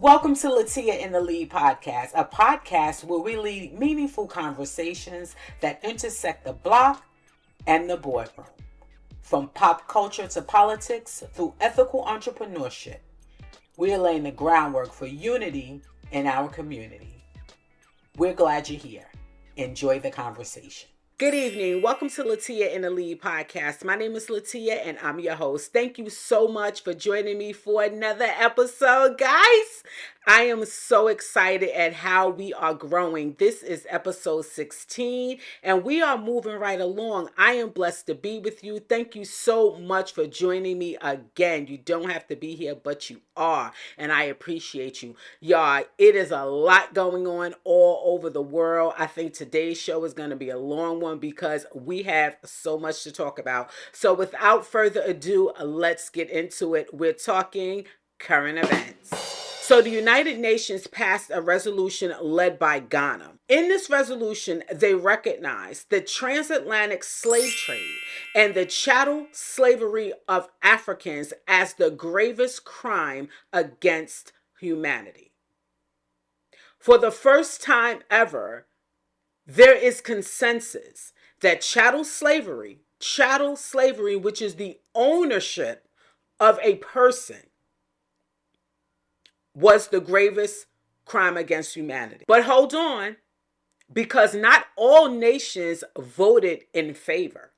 Welcome to LAH-TEE-YAH in the Lead podcast, a podcast where we lead meaningful conversations that intersect the block and the boardroom. From pop culture to politics through ethical entrepreneurship, we are laying the groundwork for unity in our community. We're glad you're here. Enjoy the conversation. Good evening. Welcome to LAH-TEE-YAH in the Lead podcast. My name is LAH-TEE-YAH and I'm your host. Thank you so much for joining me for another episode, guys. I am so excited at how we are growing. This is episode 16 and we are moving right along. I am blessed to be with you. Thank you so much for joining me again. You don't have to be here, but you are, and I appreciate you. Y'all, it is a lot going on all over the world. I think today's show is going to be a long one because we have so much to talk about. So without further ado, let's get into it. We're talking current events. So the United Nations passed a resolution led by Ghana. In this resolution, they recognized the transatlantic slave trade and the chattel slavery of Africans as the gravest crime against humanity. For the first time ever, there is consensus that chattel slavery, which is the ownership of a person, was the gravest crime against humanity. But hold on, because not all nations voted in favor.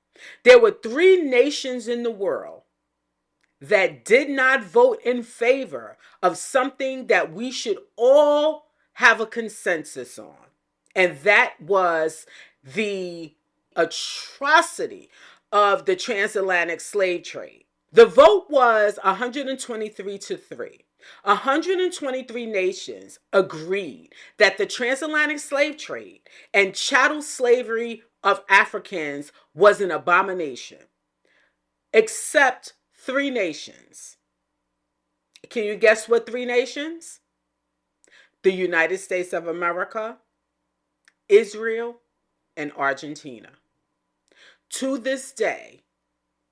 There were 3 nations in the world that did not vote in favor of something that we should all have a consensus on. And that was the atrocity of the transatlantic slave trade. The vote was 123-3. 123 nations agreed that the transatlantic slave trade and chattel slavery of Africans was an abomination, except 3 nations. Can you guess what 3 nations? The United States of America, Israel, and Argentina. To this day,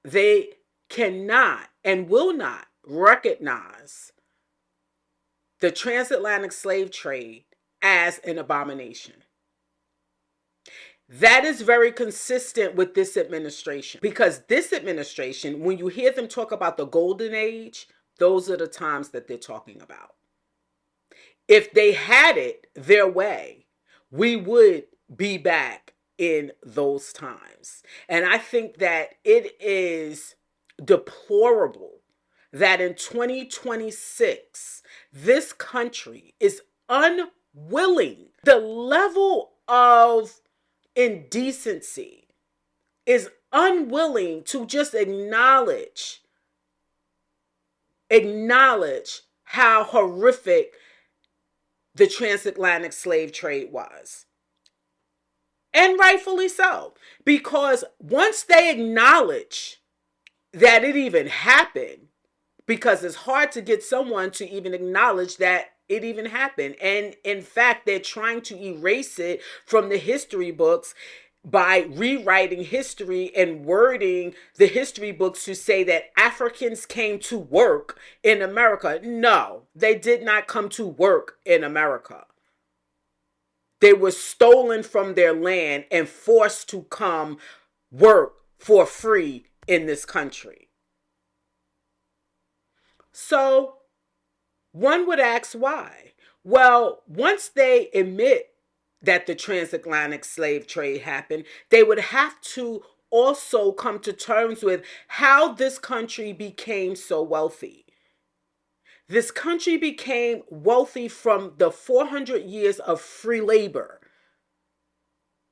they cannot and will not recognize the transatlantic slave trade as an abomination. That is very consistent with this administration, because this administration, when you hear them talk about the golden age, those are the times that they're talking about. If they had it their way, we would be back in those times. And I think that it is deplorable that in 2026, this country is unwilling. The level of indecency is unwilling to just acknowledge how horrific the transatlantic slave trade was. And rightfully so, because once they acknowledge that it even happened, because it's hard to get someone to even acknowledge that it even happened. And in fact, they're trying to erase it from the history books by rewriting history and wording the history books to say that Africans came to work in America. No, they did not come to work in America. They were stolen from their land and forced to come work for free in this country. So one would ask why. Well, once they admit that the transatlantic slave trade happened, they would have to also come to terms with how this country became so wealthy. This country became wealthy from the 400 years of free labor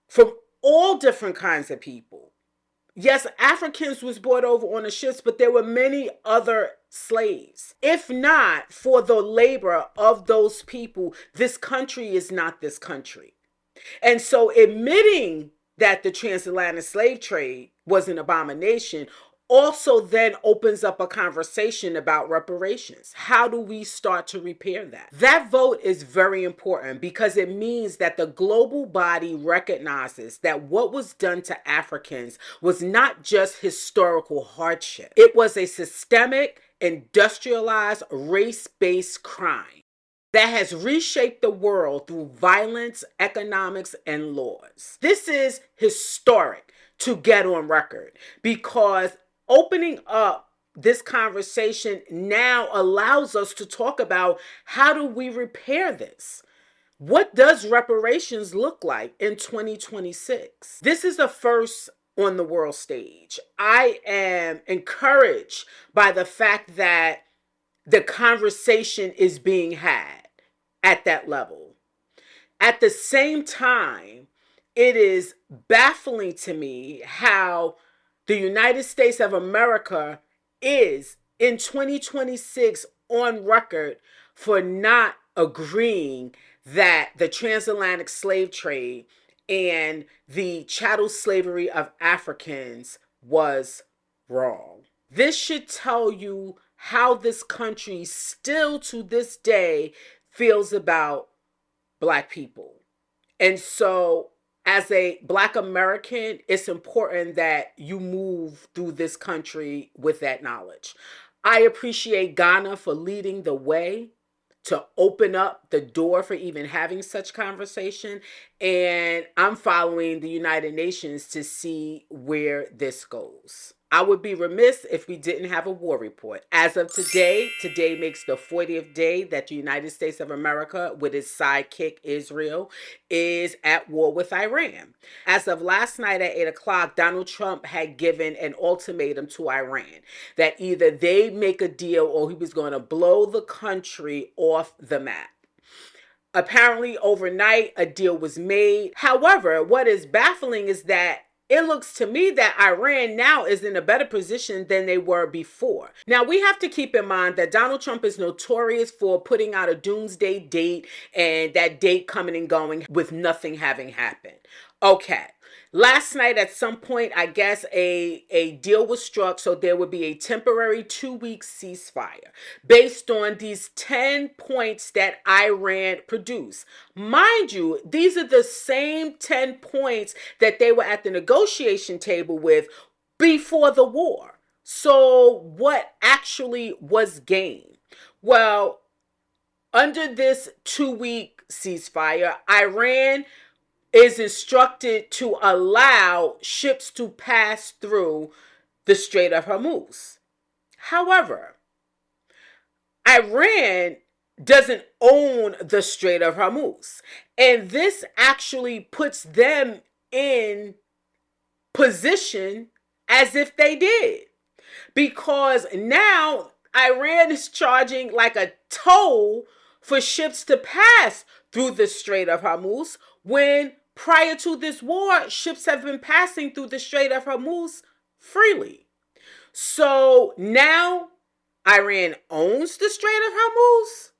from all different kinds of people. Yes, Africans was brought over on the ships, but there were many other slaves. If not for the labor of those people, this country is not this country. And so admitting that the transatlantic slave trade was an abomination also then opens up a conversation about reparations. How do we start to repair that? That vote is very important because it means that the global body recognizes that what was done to Africans was not just historical hardship. It was a systemic, industrialized, race-based crime. that has reshaped the world through violence, economics, and laws. This is historic to get on record because opening up this conversation now allows us to talk about how do we repair this? What does reparations look like in 2026? This is the first on the world stage. I am encouraged by the fact that the conversation is being had at that level. At the same time, it is baffling to me how the United States of America is in 2026 on record for not agreeing that the transatlantic slave trade and the chattel slavery of Africans was wrong. This should tell you how this country still to this day feels about Black people. And so as a Black American, it's important that you move through this country with that knowledge. I appreciate Ghana for leading the way to open up the door for even having such conversation. And I'm following the United Nations to see where this goes. I would be remiss if we didn't have a war report. As of today makes the 40th day that the United States of America, with its sidekick Israel, is at war with Iran. As of last night at 8 o'clock, Donald Trump had given an ultimatum to Iran that either they make a deal or he was going to blow the country off the map. Apparently, overnight, a deal was made. However, what is baffling is that it looks to me that Iran now is in a better position than they were before. Now, we have to keep in mind that Donald Trump is notorious for putting out a doomsday date and that date coming and going with nothing having happened. Okay. Last night, at some point, I guess a deal was struck, so there would be a temporary 2-week ceasefire based on these 10 points that Iran produced. Mind you, these are the same 10 points that they were at the negotiation table with before the war. So what actually was gained? Well, under this 2-week ceasefire, Iran is instructed to allow ships to pass through the Strait of Hormuz. However, Iran doesn't own the Strait of Hormuz, and this actually puts them in position as if they did, because now Iran is charging like a toll for ships to pass through the Strait of Hormuz when prior to this war, ships have been passing through the Strait of Hormuz freely. So now Iran owns the Strait of Hormuz.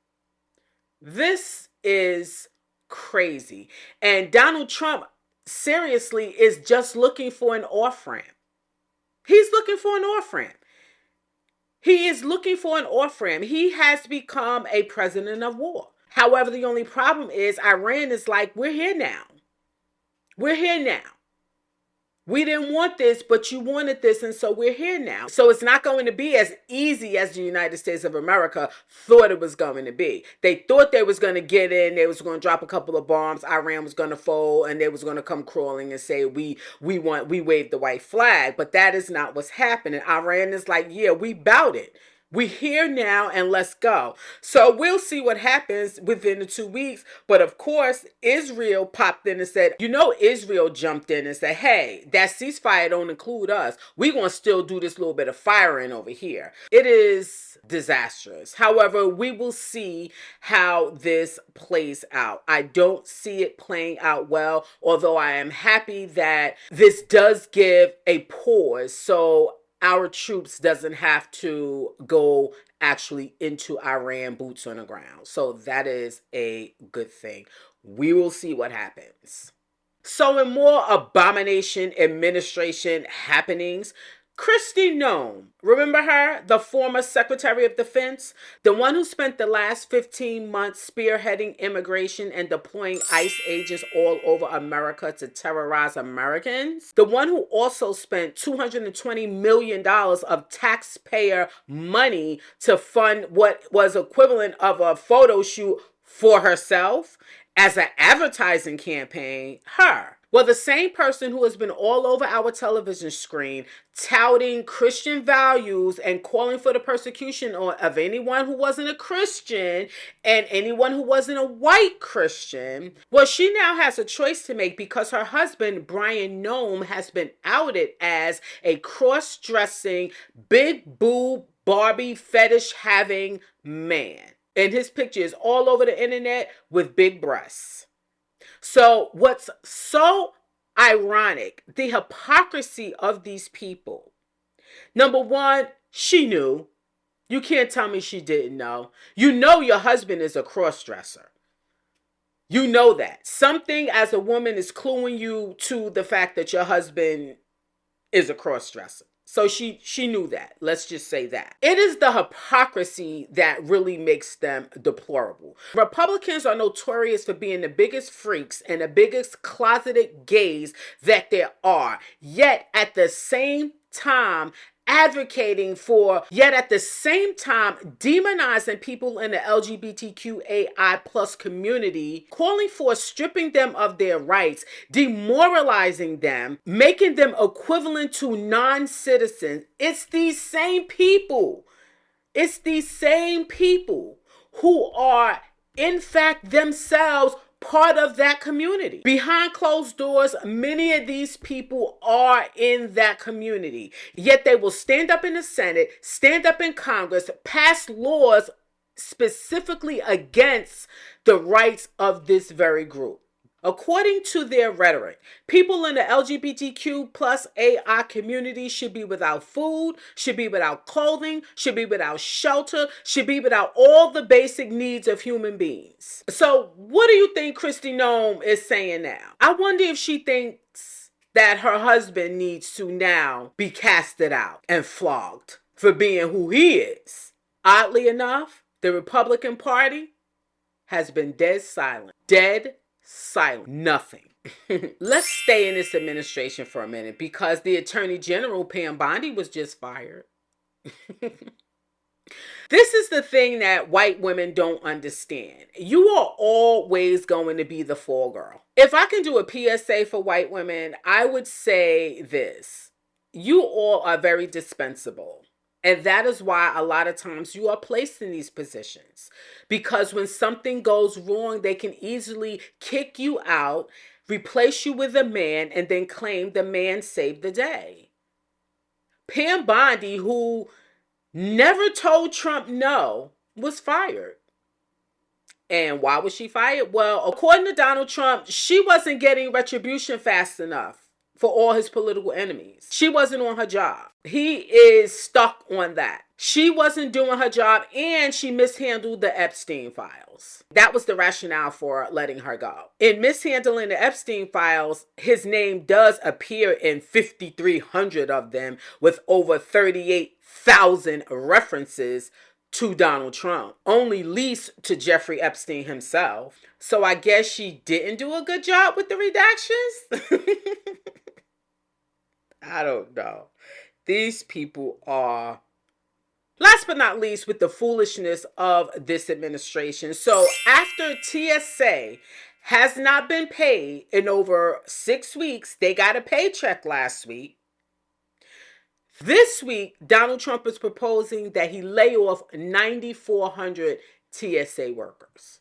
This is crazy. And Donald Trump seriously is just looking for an off-ramp. He's looking for an off-ramp. He is looking for an off-ramp. He has become a president of war. However, the only problem is Iran is like, we're here now. We're here now. We didn't want this, but you wanted this, and so we're here now. So it's not going to be as easy as the United States of America thought it was going to be. They thought they was going to get in, they was going to drop a couple of bombs, Iran was going to fold, and they was going to come crawling and say, we waved the white flag. But that is not what's happening. Iran is like, yeah, we bout it. We're here now and let's go. So we'll see what happens within the 2 weeks. But of course, Israel popped in and said, Israel jumped in and said, hey, that ceasefire don't include us. We're going to still do this little bit of firing over here. It is disastrous. However, we will see how this plays out. I don't see it playing out well, although I am happy that this does give a pause. So our troops doesn't have to go actually into Iran, boots on the ground. So that is a good thing. We will see what happens. So in more abomination administration happenings, Kristi Noem, remember her, the former Secretary of Defense, the one who spent the last 15 months spearheading immigration and deploying ICE agents all over America to terrorize Americans, the one who also spent $220 million of taxpayer money to fund what was equivalent of a photo shoot for herself as an advertising campaign, her. Well, the same person who has been all over our television screen touting Christian values and calling for the persecution of anyone who wasn't a Christian and anyone who wasn't a white Christian. Well, she now has a choice to make because her husband, Brian Nome, has been outed as a cross-dressing, big boob, Barbie fetish having man. And his picture is all over the internet with big breasts. So what's so ironic, the hypocrisy of these people. Number one, she knew. You can't tell me she didn't know. You know your husband is a cross-dresser. You know that. Something as a woman is cluing you to the fact that your husband is a cross-dresser. So she knew that. Let's just say that. It is the hypocrisy that really makes them deplorable. Republicans are notorious for being the biggest freaks and the biggest closeted gays that there are. Yet at the same time, advocating for, yet at the same time, demonizing people in the LGBTQAI plus community, calling for stripping them of their rights, demoralizing them, making them equivalent to non-citizens. It's these same people. It's these same people who are, in fact, themselves part of that community. Behind closed doors, many of these people are in that community. Yet they will stand up in the Senate, stand up in Congress, pass laws specifically against the rights of this very group. According to their rhetoric, people in the LGBTQ plus AI community should be without food, should be without clothing, should be without shelter, should be without all the basic needs of human beings. So what do you think Kristi Noem is saying now? I wonder if she thinks that her husband needs to now be casted out and flogged for being who he is. Oddly enough, the Republican Party has been dead silent. Dead silent. Nothing. Let's stay in this administration for a minute because the Attorney General, Pam Bondi, was just fired. This is the thing that white women don't understand. You are always going to be the fall girl. If I can do a PSA for white women, I would say this. You all are very dispensable. And that is why a lot of times you are placed in these positions. Because when something goes wrong, they can easily kick you out, replace you with a man, and then claim the man saved the day. Pam Bondi, who never told Trump no, was fired. And why was she fired? Well, according to Donald Trump, she wasn't getting retribution fast enough for all his political enemies. She wasn't on her job. He is stuck on that. She wasn't doing her job and she mishandled the Epstein files. That was the rationale for letting her go. In mishandling the Epstein files, his name does appear in 5,300 of them with over 38,000 references to Donald Trump, only least to Jeffrey Epstein himself. So I guess she didn't do a good job with the redactions. I don't know. These people are, last but not least, with the foolishness of this administration. So after TSA has not been paid in over 6 weeks, they got a paycheck last week. This week, Donald Trump is proposing that he lay off 9,400 TSA workers.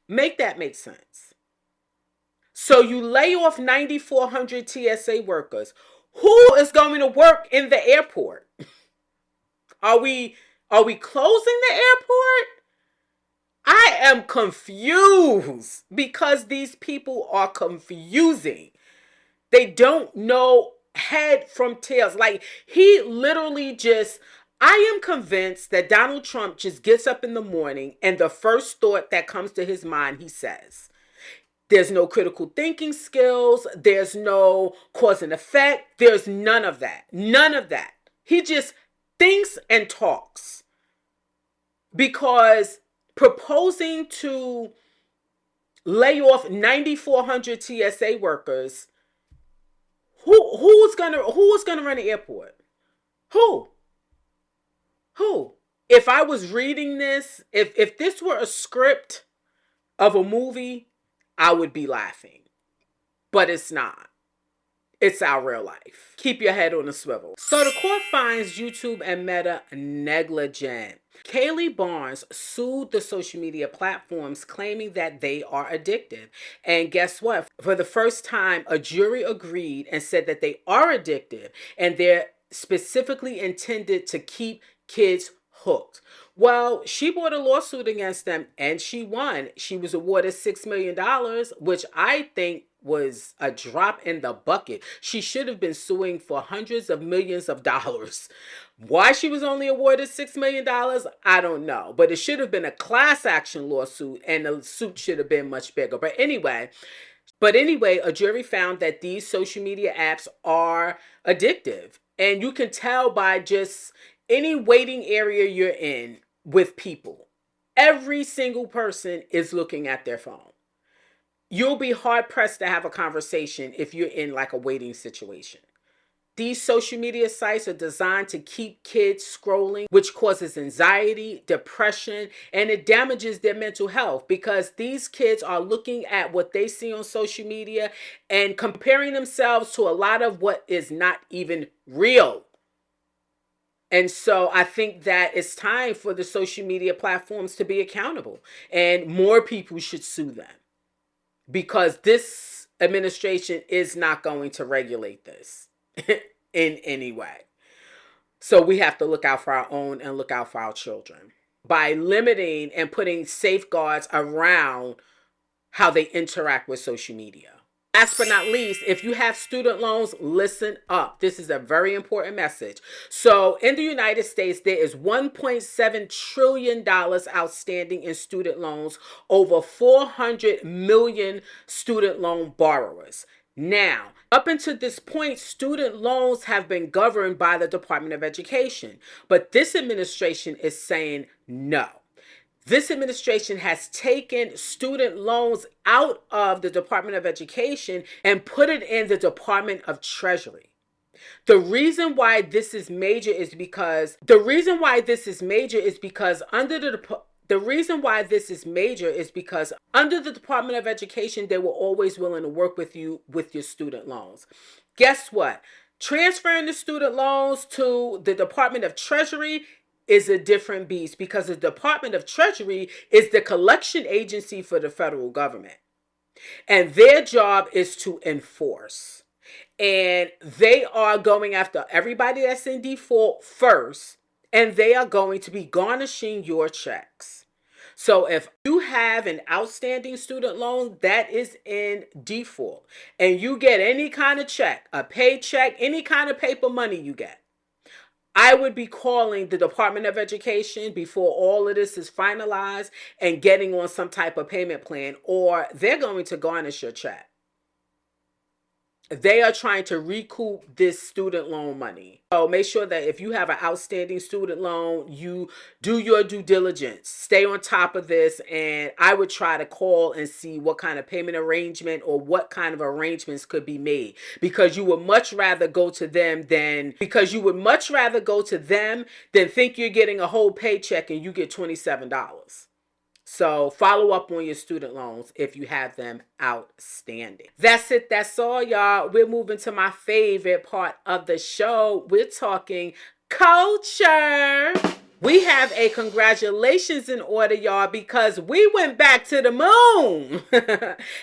Make that make sense. So you lay off 9,400 TSA workers. Who is going to work in the airport? Are we closing the airport? I am confused because these people are confusing. They don't know head from tails. Like, he literally just, I am convinced that Donald Trump just gets up in the morning and the first thought that comes to his mind, he says. There's no critical thinking skills. There's no cause and effect. There's none of that. None of that. He just thinks and talks. Because proposing to lay off 9,400 TSA workers, who's gonna run the airport? Who? if I was reading this, if this were a script of a movie, I would be laughing. But it's not. It's our real life. Keep your head on a swivel. So the court finds YouTube and Meta negligent. Kaylee Barnes sued the social media platforms claiming that they are addictive. And guess what? For the first time, a jury agreed and said that they are addictive and they're specifically intended to keep kids hooked. Well, she brought a lawsuit against them and she won. She was awarded $6 million, which I think was a drop in the bucket. She should have been suing for hundreds of millions of dollars. Why she was only awarded $6 million, I don't know. But it should have been a class action lawsuit and the suit should have been much bigger. But anyway, a jury found that these social media apps are addictive. And you can tell by just any waiting area you're in with people. Every single person is looking at their phone. You'll be hard pressed to have a conversation if you're in like a waiting situation. These social media sites are designed to keep kids scrolling, which causes anxiety, depression, and it damages their mental health because these kids are looking at what they see on social media and comparing themselves to a lot of what is not even real. And so I think that it's time for the social media platforms to be accountable and more people should sue them. Because this administration is not going to regulate this in any way. So we have to look out for our own and look out for our children by limiting and putting safeguards around how they interact with social media. Last but not least, if you have student loans, listen up. This is a very important message. So in the United States, there is $1.7 trillion outstanding in student loans, over 400 million student loan borrowers. Now, up until this point, student loans have been governed by the Department of Education, but this administration is saying no. This administration has taken student loans out of the Department of Education and put it in the Department of Treasury. The reason why this is major is because under the Department of Education, they were always willing to work with you with your student loans. Guess what? Transferring the student loans to the Department of Treasury is a different beast because the Department of Treasury is the collection agency for the federal government. And their job is to enforce. And they are going after everybody that's in default first, and they are going to be garnishing your checks. So if you have an outstanding student loan that is in default, and you get any kind of check, a paycheck, any kind of paper money you get, I would be calling the Department of Education before all of this is finalized and getting on some type of payment plan, or they're going to garnish your check. They are trying to recoup this student loan money. So make sure that if you have an outstanding student loan, you do your due diligence. Stay on top of this. And I would try to call and see what kind of payment arrangement or what kind of arrangements could be made. Because you would much rather go to them than think you're getting a whole paycheck and you get $27. So follow up on your student loans if you have them outstanding. That's it. That's all, y'all. We're moving to my favorite part of the show. We're talking culture. We have a congratulations in order, y'all, because we went back to the moon.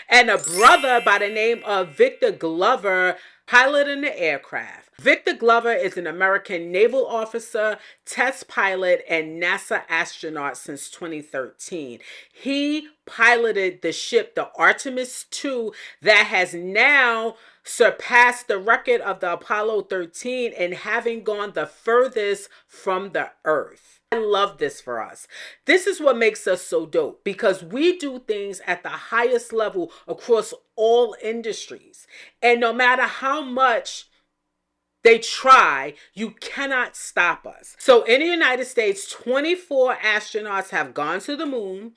And a brother by the name of Victor Glover piloting the aircraft. Victor Glover is an American naval officer, test pilot, and NASA astronaut since 2013. He piloted the ship, the Artemis II, that has now surpassed the record of the Apollo 13 and having gone the furthest from the Earth. I love this for us. This is what makes us so dope because we do things at the highest level across all industries. And no matter how much They try. You cannot stop us. So in the United States, 24 astronauts have gone to the moon.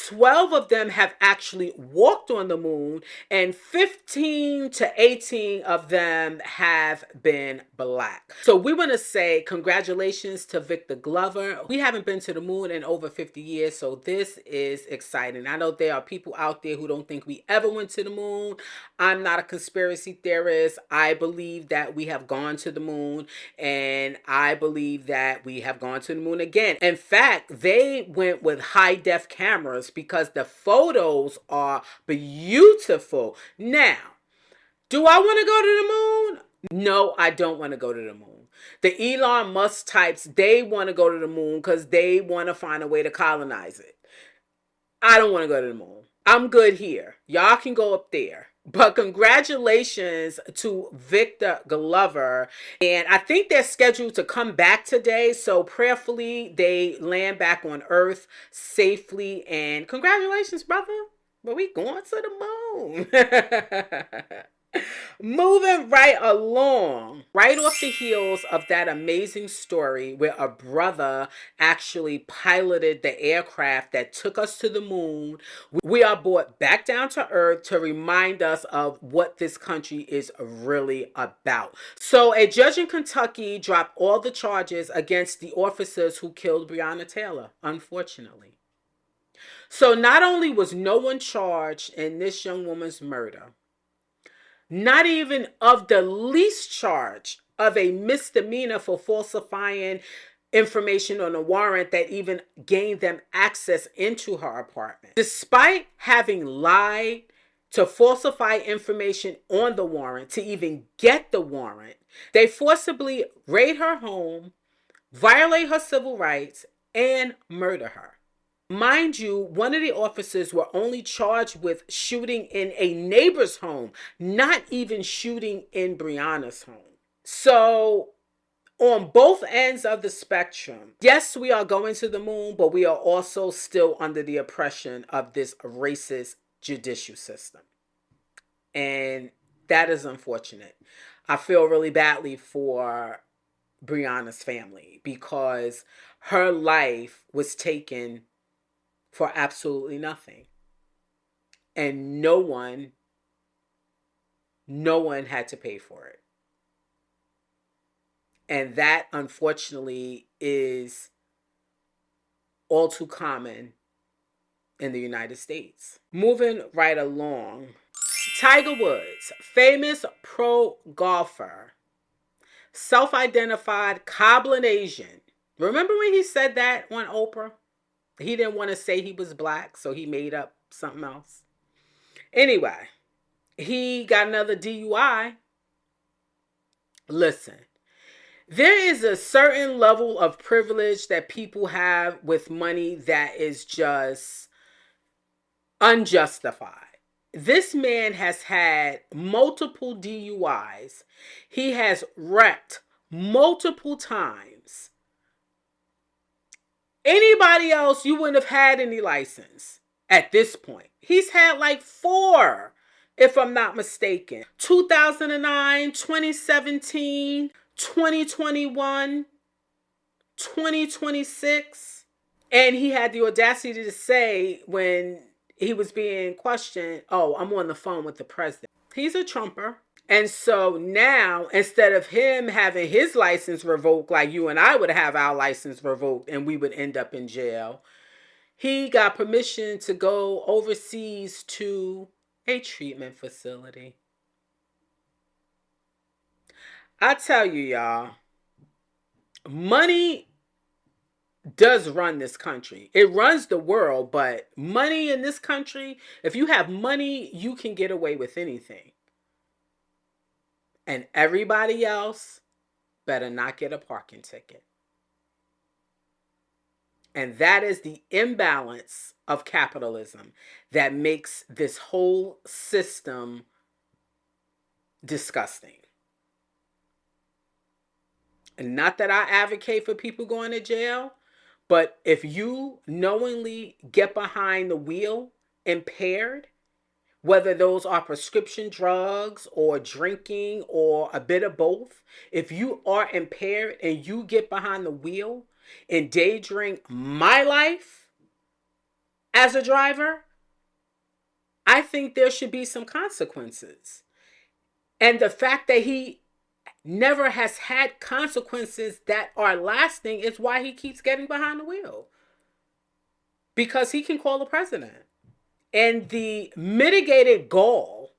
12 of them have actually walked on the moon, and 15 to 18 of them have been black. So we want to say congratulations to Victor Glover. We haven't been to the moon in over 50 years, so this is exciting. I know there are people out there who don't think we ever went to the moon. I'm not a conspiracy theorist. I believe that we have gone to the moon, and I believe that we have gone to the moon again. In fact, they went with high-def cameras because the photos are beautiful. Now, do I want to go to the moon? No, I don't want to go to the moon. The Elon Musk types, they want to go to the moon because they want to find a way to colonize it. I don't want to go to the moon. I'm good here. Y'all can go up there. But congratulations to Victor Glover. And I think they're scheduled to come back today. So prayerfully, they land back on Earth safely. And congratulations, brother. But we going to the moon. Moving right along, right off the heels of that amazing story where a brother actually piloted the aircraft that took us to the moon, we are brought back down to earth to remind us of what this country is really about. So a judge in Kentucky dropped all the charges against the officers who killed Breonna Taylor, unfortunately. So not only was no one charged in this young woman's murder, not even of the least charge of a misdemeanor for falsifying information on a warrant that even gained them access into her apartment. Despite having lied to falsify information on the warrant to even get the warrant, they forcibly raid her home, violate her civil rights, and murder her. Mind you, one of the officers were only charged with shooting in a neighbor's home, not even shooting in Breonna's home. So, on both ends of the spectrum, yes, we are going to the moon, but we are also still under the oppression of this racist judicial system. And that is unfortunate. I feel really badly for Breonna's family because her life was taken for absolutely nothing. And no one had to pay for it. And that, unfortunately, is all too common in the United States. Moving right along, Tiger Woods, famous pro golfer, self-identified Cablinasian. Remember when he said that on Oprah? He didn't want to say he was black, so he made up something else. Anyway, he got another DUI. Listen, there is a certain level of privilege that people have with money that is just unjustified. This man has had multiple DUIs. He has wrecked multiple times. Anybody else, you wouldn't have had any license at this point. He's had like 4, if I'm not mistaken. 2009, 2017, 2021, 2026. And he had the audacity to say when he was being questioned, oh, I'm on the phone with the president. He's a Trumper. And so now, instead of him having his license revoked like you and I would have our license revoked and we would end up in jail, he got permission to go overseas to a treatment facility. I tell you, y'all, money does run this country. It runs the world, but money in this country, if you have money, you can get away with anything. And everybody else better not get a parking ticket. And that is the imbalance of capitalism that makes this whole system disgusting. And not that I advocate for people going to jail, but if you knowingly get behind the wheel impaired, whether those are prescription drugs or drinking or a bit of both, if you are impaired and you get behind the wheel, endangering my life as a driver, I think there should be some consequences. And the fact that he never has had consequences that are lasting is why he keeps getting behind the wheel. Because he can call the president. And the mitigated gall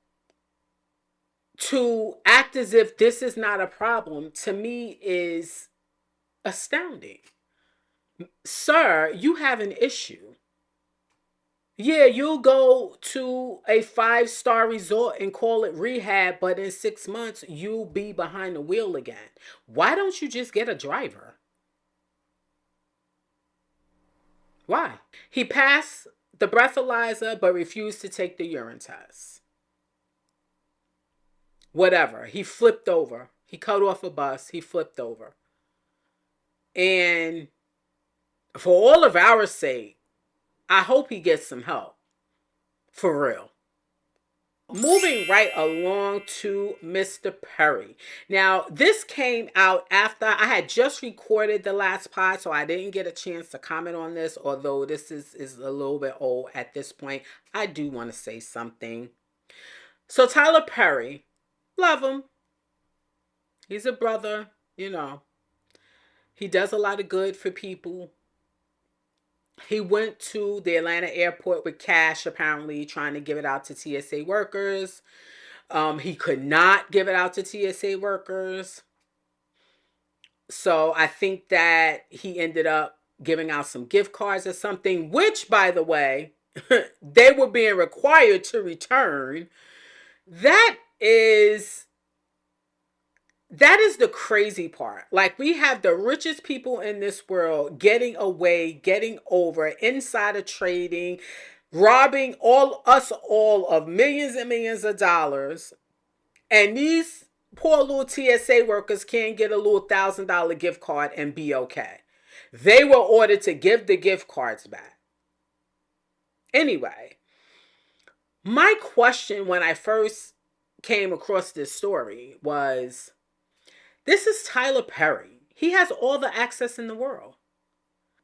to act as if this is not a problem, to me, is astounding. Sir, you have an issue. Yeah, you'll go to a 5-star resort and call it rehab, but in 6 months, you'll be behind the wheel again. Why don't you just get a driver? Why? He passed the breathalyzer but refused to take the urine test. Whatever. He flipped over. He cut off a bus. He flipped over. And for all of our sake, I hope he gets some help. For real. Moving right along to Mr. Perry. Now, this came out after I had just recorded the last pod, so I didn't get a chance to comment on this, although this is a little bit old at this point. I do want to say something. So Tyler Perry, love him. He's a brother, you know. He does a lot of good for people. He went to the Atlanta airport with cash, apparently, trying to give it out to TSA workers. He could not give it out to TSA workers. So I think that he ended up giving out some gift cards or something, which, by the way, they were being required to return. That is the crazy part. Like, we have the richest people in this world getting away, getting over, insider trading, robbing us all of millions and millions of dollars. And these poor little TSA workers can't get a little $1,000 gift card and be okay. They were ordered to give the gift cards back. Anyway, my question when I first came across this story was, this is Tyler Perry. He has all the access in the world.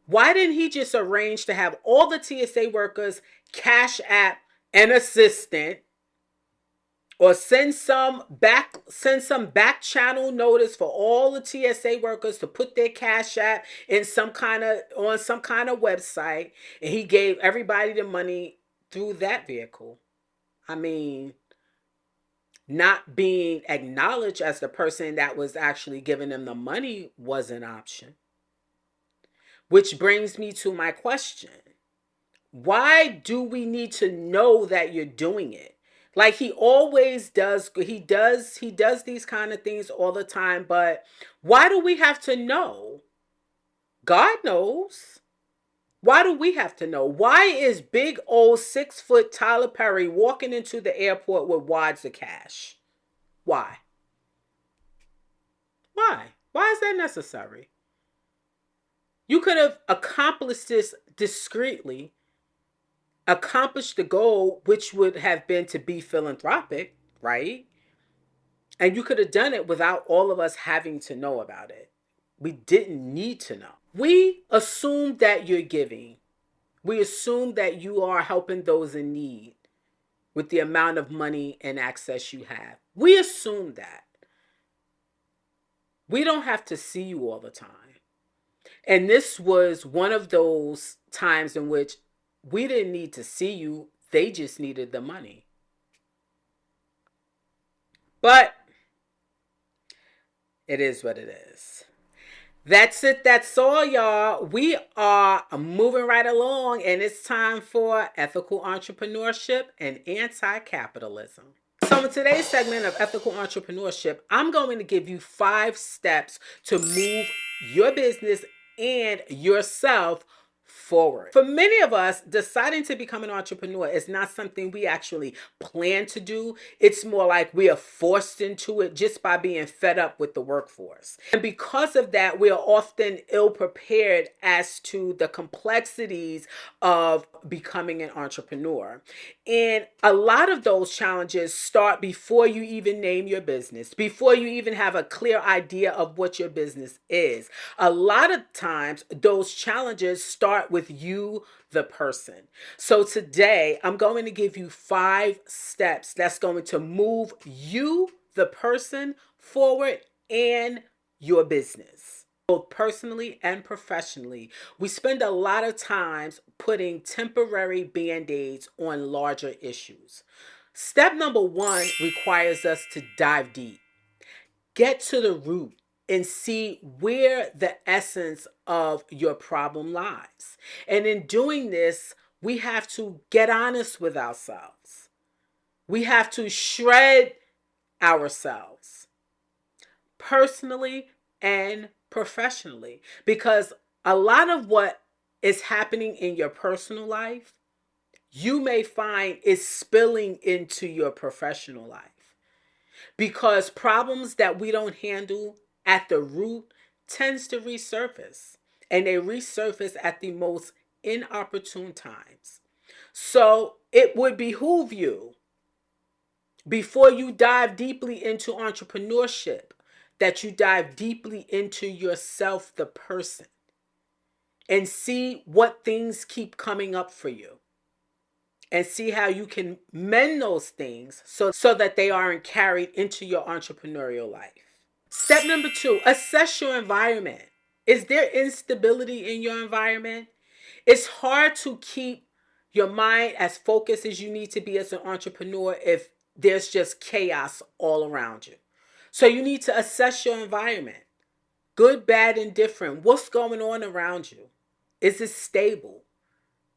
Why didn't he just arrange to have all the TSA workers cash app an assistant, or send some back channel notice for all the TSA workers to put their cash app in on some kind of website, and he gave everybody the money through that vehicle? I mean, not being acknowledged as the person that was actually giving them the money was an option. Which brings me to my question. Why do we need to know that you're doing it? Like, he always does. He does these kind of things all the time, but why do we have to know? God knows. Why do we have to know? Why is big old 6-foot Tyler Perry walking into the airport with wads of cash? Why? Why? Why is that necessary? You could have accomplished this discreetly, accomplished the goal, which would have been to be philanthropic, right? And you could have done it without all of us having to know about it. We didn't need to know. We assume that you're giving. We assume that you are helping those in need with the amount of money and access you have. We assume that. We don't have to see you all the time. And this was one of those times in which we didn't need to see you. They just needed the money. But it is what it is. That's it. That's all, y'all. We are moving right along, and it's time for ethical entrepreneurship and anti-capitalism. So in today's segment of ethical entrepreneurship, I'm going to give you 5 steps to move your business and yourself forward. For many of us, deciding to become an entrepreneur is not something we actually plan to do. It's more like we are forced into it just by being fed up with the workforce. And because of that, we are often ill prepared as to the complexities of becoming an entrepreneur. And a lot of those challenges start before you even name your business, before you even have a clear idea of what your business is. A lot of times, those challenges start with you, the person. So today, I'm going to give you 5 steps that's going to move you, the person, forward and your business. Both personally and professionally, we spend a lot of times putting temporary band-aids on larger issues. Step number 1 requires us to dive deep. Get to the root and see where the essence of your problem lies. And in doing this, we have to get honest with ourselves. We have to shred ourselves personally and professionally, because a lot of what is happening in your personal life, you may find is spilling into your professional life, because problems that we don't handle at the root tends to resurface, and they resurface at the most inopportune times. So it would behoove you, before you dive deeply into entrepreneurship, that you dive deeply into yourself, the person, and see what things keep coming up for you, and see how you can mend those things so that they aren't carried into your entrepreneurial life. Step number 2, assess your environment. Is there instability in your environment? It's hard to keep your mind as focused as you need to be as an entrepreneur if there's just chaos all around you. So you need to assess your environment. Good, bad, and different. What's going on around you? Is it stable?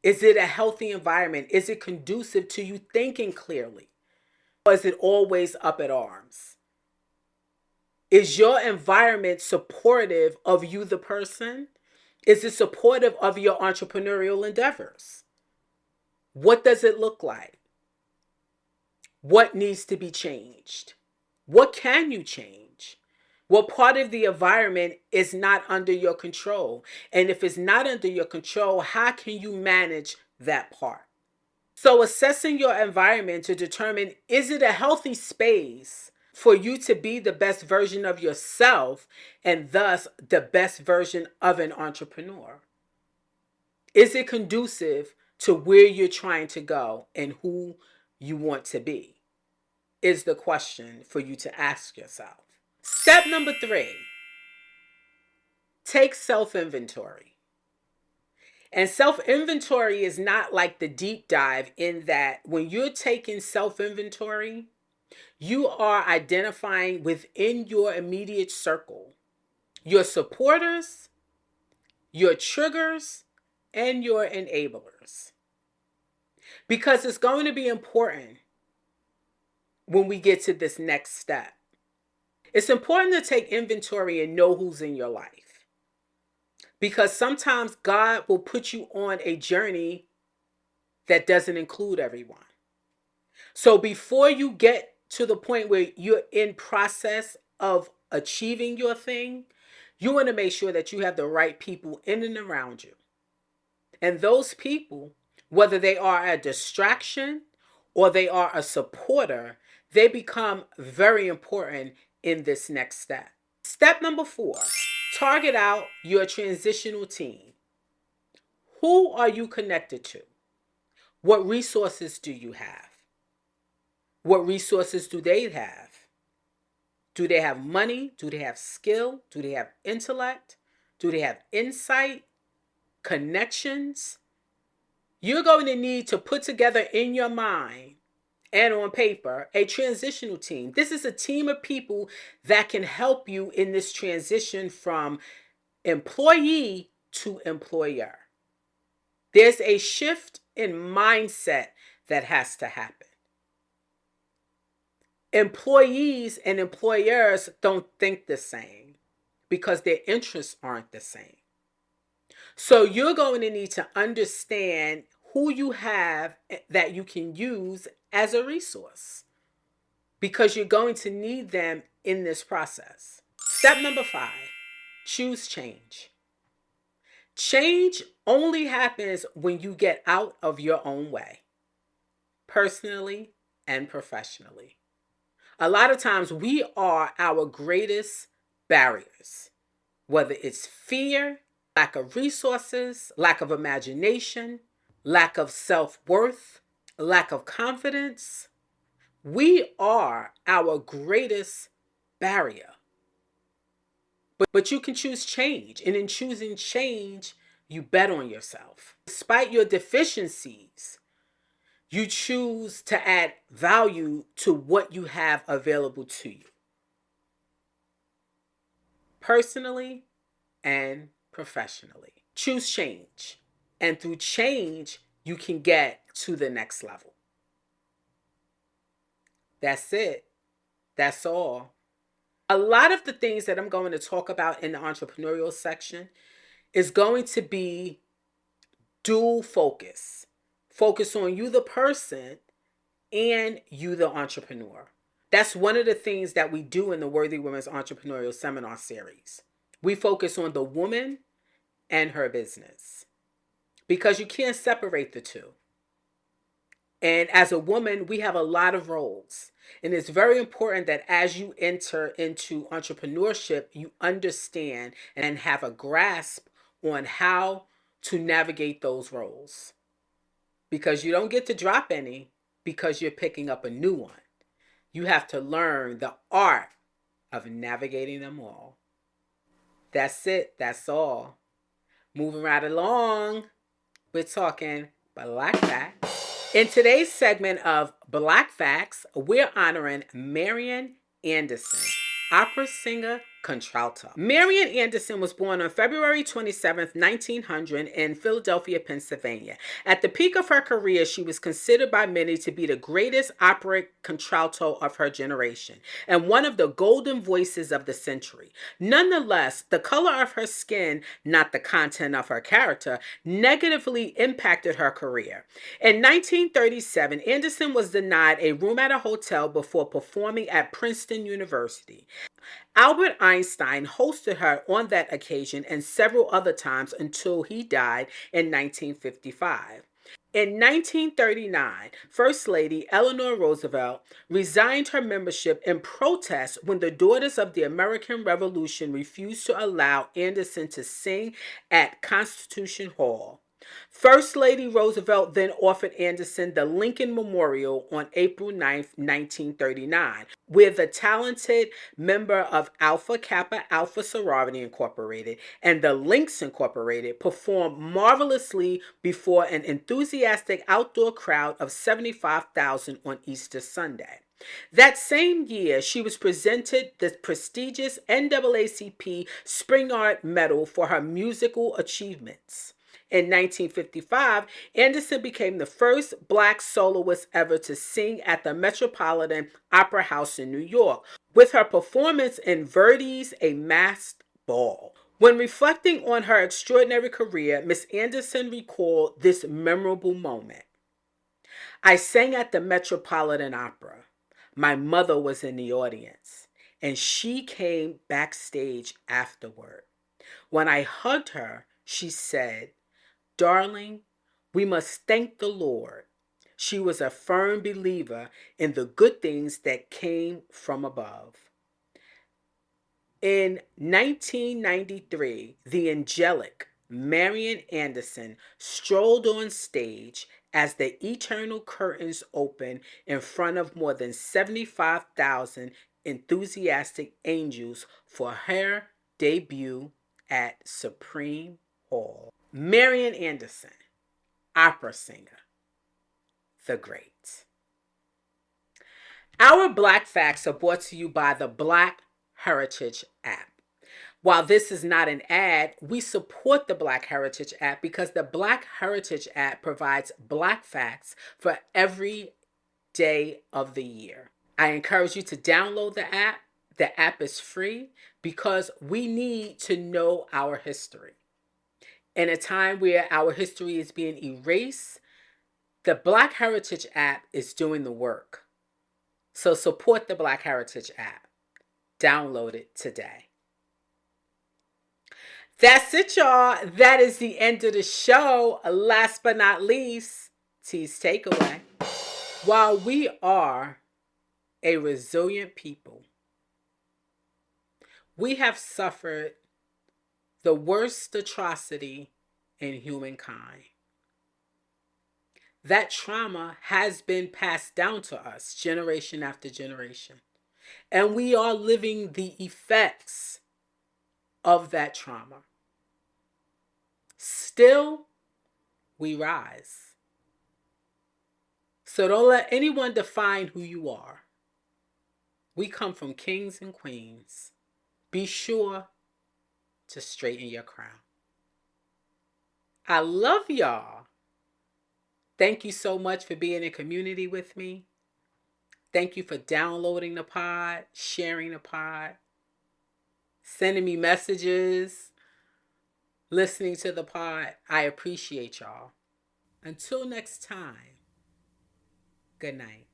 Is it a healthy environment? Is it conducive to you thinking clearly? Or is it always up at arms? Is your environment supportive of you, the person? Is it supportive of your entrepreneurial endeavors? What does it look like? What needs to be changed? What can you change? What part of the environment is not under your control? And if it's not under your control, how can you manage that part? So assessing your environment to determine, is it a healthy space for you to be the best version of yourself and thus the best version of an entrepreneur? Is it conducive to where you're trying to go and who you want to be? Is the question for you to ask yourself. Step number 3, take self-inventory. And self-inventory is not like the deep dive, in that when you're taking self-inventory, you are identifying within your immediate circle your supporters, your triggers, and your enablers. Because it's going to be important when we get to this next step. It's important to take inventory and know who's in your life. Because sometimes God will put you on a journey that doesn't include everyone. So before you get to the point where you're in process of achieving your thing, you want to make sure that you have the right people in and around you. And those people, whether they are a distraction or they are a supporter, they become very important in this next step. Step number 4, target out your transitional team. Who are you connected to? What resources do you have? What resources do they have? Do they have money? Do they have skill? Do they have intellect? Do they have insight? Connections? You're going to need to put together in your mind and on paper a transitional team. This is a team of people that can help you in this transition from employee to employer. There's a shift in mindset that has to happen. Employees and employers don't think the same because their interests aren't the same. So you're going to need to understand who you have that you can use as a resource, because you're going to need them in this process. Step number 5, choose change. Change only happens when you get out of your own way, personally and professionally. A lot of times we are our greatest barriers, whether it's fear, lack of resources, lack of imagination, lack of self-worth, lack of confidence. We are our greatest barrier. But you can choose change. And in choosing change, you bet on yourself. Despite your deficiencies, you choose to add value to what you have available to you, personally and professionally. Choose change. And through change, you can get to the next level. That's it. That's all. A lot of the things that I'm going to talk about in the entrepreneurial section is going to be dual focus. Focus on you, the person, and you, the entrepreneur. That's one of the things that we do in the Worthy Women's Entrepreneurial Seminar Series. We focus on the woman and her business, because you can't separate the two. And as a woman, we have a lot of roles. And it's very important that as you enter into entrepreneurship, you understand and have a grasp on how to navigate those roles. Because you don't get to drop any because you're picking up a new one. You have to learn the art of navigating them all. That's it. That's all. Moving right along, we're talking Black Facts. In today's segment of Black Facts, we're honoring Marian Anderson, opera singer, contralto. Marian Anderson was born on February 27, 1900 in Philadelphia, Pennsylvania. At the peak of her career, she was considered by many to be the greatest opera contralto of her generation and one of the golden voices of the century. Nonetheless, the color of her skin, not the content of her character, negatively impacted her career. In 1937, Anderson was denied a room at a hotel before performing at Princeton University. Albert Einstein hosted her on that occasion and several other times until he died in 1955. In 1939, First Lady Eleanor Roosevelt resigned her membership in protest when the Daughters of the American Revolution refused to allow Anderson to sing at Constitution Hall. First Lady Roosevelt then offered Anderson the Lincoln Memorial on April 9, 1939, where the talented member of Alpha Kappa Alpha Sorority Incorporated and the Lynx Incorporated performed marvelously before an enthusiastic outdoor crowd of 75,000 on Easter Sunday. That same year, she was presented the prestigious NAACP Spring Art Medal for her musical achievements. In 1955, Anderson became the first Black soloist ever to sing at the Metropolitan Opera House in New York, with her performance in Verdi's A Masked Ball. When reflecting on her extraordinary career, Miss Anderson recalled this memorable moment. "I sang at the Metropolitan Opera. My mother was in the audience, and she came backstage afterward. When I hugged her, she said, 'Darling, we must thank the Lord.' She was a firm believer in the good things that came from above." In 1993, the angelic Marian Anderson strolled on stage as the eternal curtains opened in front of more than 75,000 enthusiastic angels for her debut at Supreme Hall. Marian Anderson, opera singer, the great. Our Black Facts are brought to you by the Black Heritage app. While this is not an ad, we support the Black Heritage app because the Black Heritage app provides Black facts for every day of the year. I encourage you to download the app. The app is free because we need to know our history. In a time where our history is being erased, the Black Heritage app is doing the work. So support the Black Heritage app. Download it today. That's it, y'all. That is the end of the show. Last but not least, Tee's takeaway. While we are a resilient people, we have suffered the worst atrocity in humankind. That trauma has been passed down to us generation after generation. And we are living the effects of that trauma. Still, we rise. So don't let anyone define who you are. We come from kings and queens. Be sure to straighten your crown. I love y'all. Thank you so much for being in community with me. Thank you for downloading the pod, sharing the pod, sending me messages, listening to the pod. I appreciate y'all. Until next time, good night.